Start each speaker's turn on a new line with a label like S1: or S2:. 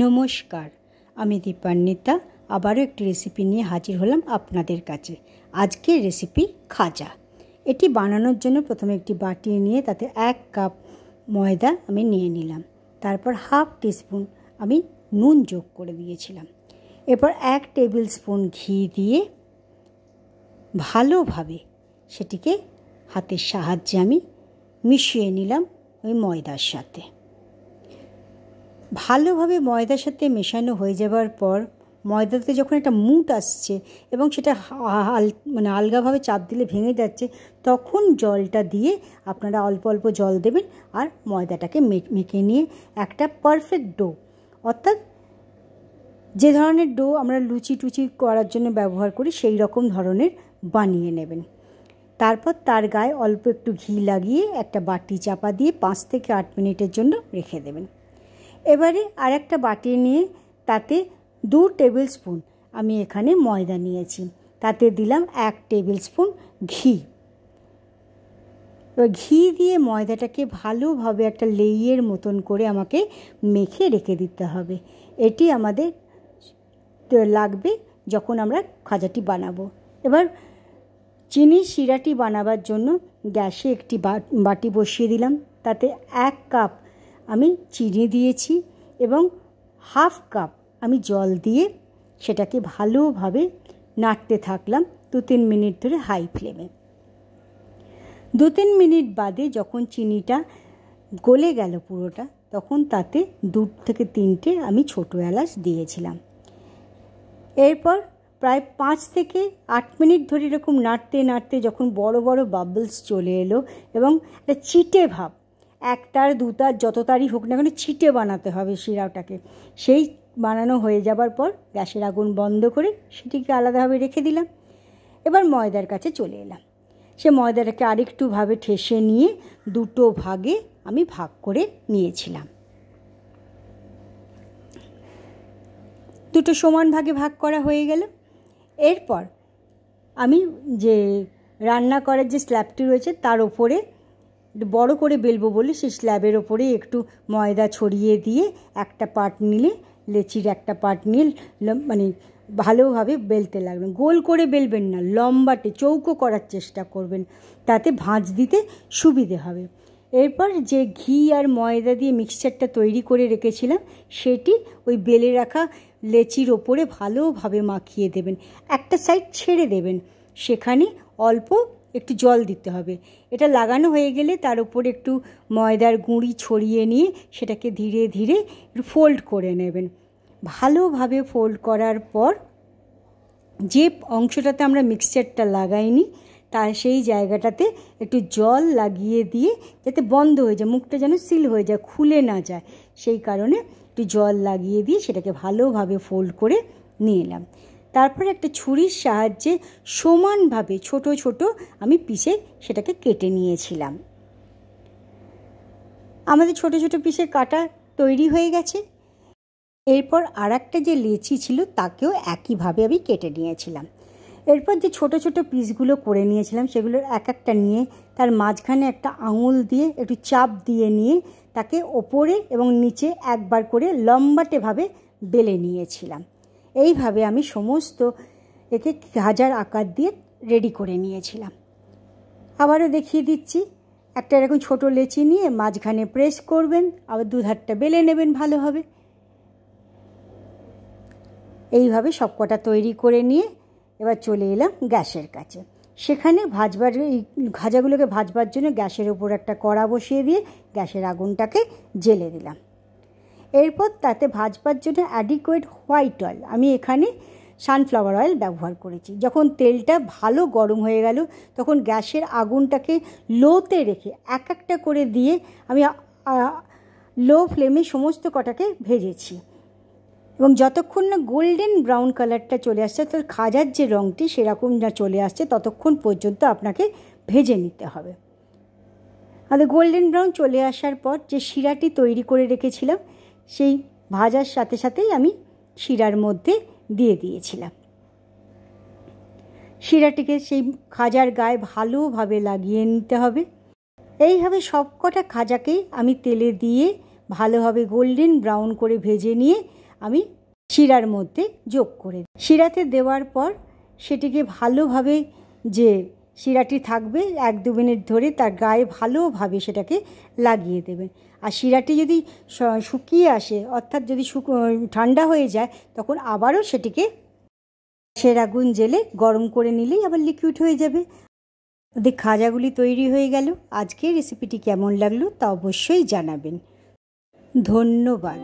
S1: নমস্কার, আমি দীপান্বিতা আবারও একটি রেসিপি নিয়ে হাজির হলাম আপনাদের কাছে। আজকের রেসিপি খাজা। এটি বানানোর জন্য প্রথমে একটি বাটি নিয়ে তাতে 1 কাপ ময়দা আমি নিয়ে নিলাম। তারপর হাফ টিস্পুন আমি নুন যোগ করে দিয়েছিলাম। এরপর 1 টেবিল স্পুন ঘি দিয়ে ভালোভাবে সেটিকে হাতের সাহায্যে আমি মিশিয়ে নিলাম ওই ময়দার সাথে। ভালোভাবে ময়দার সাথে মেশানো হয়ে যাবার পর ময়দাতে যখন একটা মুট আসছে এবং সেটা আলগাভাবে চাপ দিলে ভেঙে যাচ্ছে, তখন জলটা দিয়ে আপনারা অল্প অল্প জল দেবেন আর ময়দাটাকে মেখে নিয়ে একটা পারফেক্ট ডো, অর্থাৎ যে ধরনের ডো আমরা লুচি টুচি করার জন্য ব্যবহার করি সেই রকম ধরনের বানিয়ে নেবেন। তারপর তার গায়ে অল্প একটু ঘি লাগিয়ে একটা বাটি চাপা দিয়ে 5 থেকে 8 মিনিটের জন্য রেখে দেবেন। এবারে আর একটা বাটি নিয়ে তাতে 2 টেবিল স্পুন আমি এখানে ময়দা নিয়েছি, তাতে দিলাম 1 টেবিল স্পুন ঘি। এবার ঘি দিয়ে ময়দাটাকে ভালোভাবে একটা লেইয়ের মতন করে আমাকে মেখে রেখে দিতে হবে। এটি আমাদের লাগবে যখন আমরা খাজাটি বানাবো। এবার চিনির শিরাটি বানাবার জন্য গ্যাসে একটি বাটি বসিয়ে দিলাম, তাতে 1 কাপ আমি চিনি দিয়েছি এবং হাফ কাপ আমি জল দিয়ে সেটাকে ভালোভাবে নাড়তে থাকলাম 2-3 মিনিট ধরে হাই ফ্লেমে। 2-3 মিনিট বাদে যখন চিনিটা গলে গেল পুরোটা, তখন তাতে 2 থেকে 3টে আমি ছোটো এলাচ দিয়েছিলাম। এরপর প্রায় 5 থেকে 8 মিনিট ধরে এরকম নাড়তে নাড়তে যখন বড় বড় বাবলস চলে এলো এবং একটা চিটে ভাব, 1টার 2টার যত তারই হোক না কেন চিটে বানাতে হবে শিরাটাকে, সেই বানানো হয়ে যাবার পর গ্যাসের আগুন বন্ধ করে সেটিকে আলাদাভাবে রেখে দিলাম। এবার ময়দার কাছে চলে এলাম। সে ময়দাটাকে আরেকটুভাবে ঠেসে নিয়ে 2টো ভাগে আমি ভাগ করে নিয়েছিলাম। 2টো সমান ভাগে ভাগ করা হয়ে গেল। এরপর আমি যে রান্না করার যে স্ল্যাবটি রয়েছে তার ওপরে বড় করে বেলবো বলে সেই স্ল্যাবের ওপরে একটু ময়দা ছড়িয়ে দিয়ে একটা পার্ট নিলে লেচির একটা পার্ট নিয়ে ভালোভাবে বেলতে লাগবেন। গোল করে বেলবেন না, লম্বাটে চৌকো করার চেষ্টা করবেন, তাতে ভাঁজ দিতে সুবিধে হবে। এরপর যে ঘি আর ময়দা দিয়ে মিক্সচারটা তৈরি করে রেখেছিলাম সেটি ওই বেলে রাখা লেচির ওপরে ভালোভাবে মাখিয়ে দেবেন। একটা সাইড ছেড়ে দেবেন, সেখানে অল্প একটু জল দিতে হবে। এটা লাগানো হয়ে গেলে তার উপরে একটু ময়দার গুঁড়ি ছড়িয়ে নিয়ে সেটাকে ধীরে ধীরে একটু ফোল্ড করে নেবেন। ভালোভাবে ফোল্ড করার পর যে অংশটাতে আমরা মিক্সচারটা লাগাইনি তার সেই জায়গাটাতে একটু জল লাগিয়ে দিয়ে যাতে বন্ধ হয়ে যায়, মুখটা যেন সিল হয়ে যায়, খুলে না যায়, সেই কারণে একটু জল লাগিয়ে দিয়ে সেটাকে ভালোভাবে ফোল্ড করে নিয়ে এলাম। তারপরে একটা ছুরির সাহায্যে সমানভাবে ছোট ছোট আমি পিসে সেটাকে কেটে নিয়েছিলাম। আমাদের ছোট ছোট পিসে কাটা তৈরি হয়ে গেছে। এরপর আর একটা যে লেচি ছিল তাকেও একইভাবে আমি কেটে নিয়েছিলাম। এরপর যে ছোট ছোট পিসগুলো করে নিয়েছিলাম সেগুলোর এক একটা নিয়ে তার মাঝখানে একটা আঙুল দিয়ে একটু চাপ দিয়ে নিয়ে তাকে ওপরে এবং নিচে একবার করে লম্বাটেভাবে বেলে নিয়েছিলাম। এইভাবে আমি সমস্ত একে খাজার আকার দিয়ে রেডি করে নিয়েছিলাম। আবারও দেখিয়ে দিচ্ছি। একটা এরকম ছোটো লেচি নিয়ে মাঝখানে প্রেস করবেন, আবার দুধারটা বেলে নেবেন ভালোভাবে। এইভাবে সবকটা তৈরি করে নিয়ে এবার চলে এলাম গ্যাসের কাছে। সেখানে এই খাজাগুলোকে ভাজবার জন্য গ্যাসের ওপর একটা কড়া বসিয়ে দিয়ে গ্যাসের আগুনটাকে জ্বেলে দিলাম। এরপর তাতে ভাজবার জন্য অ্যাডিকুয়েট হোয়াইট অয়েল, আমি এখানে সানফ্লাওয়ার অয়েল ব্যবহার করেছি। যখন তেলটা ভালো গরম হয়ে গেল তখন গ্যাসের আগুনটাকে লোতে রেখে এক একটা করে দিয়ে আমি লো ফ্লেমে সমস্ত কটাকে ভেজেছি এবং যতক্ষণ না গোল্ডেন ব্রাউন কালারটা চলে আসছে, তো খাজার যে রঙটি সেরকম না চলে আসছে ততক্ষণ পর্যন্ত আপনাকে ভেজে নিতে হবে। আর গোল্ডেন ব্রাউন চলে আসার পর যে শিরাটি তৈরি করে রেখেছিলাম সেই ভাজার সাথে সাথেই আমি শিরার মধ্যে দিয়ে দিয়েছিলাম। শিরাটিকে সেই খাজার গায়ে ভালোভাবে লাগিয়ে নিতে হবে। এইভাবে সবকটা খাজাকেই আমি তেলে দিয়ে ভালোভাবে গোল্ডেন ব্রাউন করে ভেজে নিয়ে আমি শিরার মধ্যে যোগ করে দিই। শিরাতে দেওয়ার পর সেটিকে ভালোভাবে, যে শিরাটি থাকবে 1-2 মিনিট ধরে তার গায়ে ভালোভাবে সেটাকে লাগিয়ে দেবেন। আর শিরাটি যদি শুকিয়ে আসে, অর্থাৎ যদি ঠান্ডা হয়ে যায়, তখন আবারও সেটিকে আগুন জেলে গরম করে নিলেই আবার লিকুইড হয়ে যাবে। ওদের খাজাগুলি তৈরি হয়ে গেল। আজকের রেসিপিটি কেমন লাগলো তা অবশ্যই জানাবেন। ধন্যবাদ।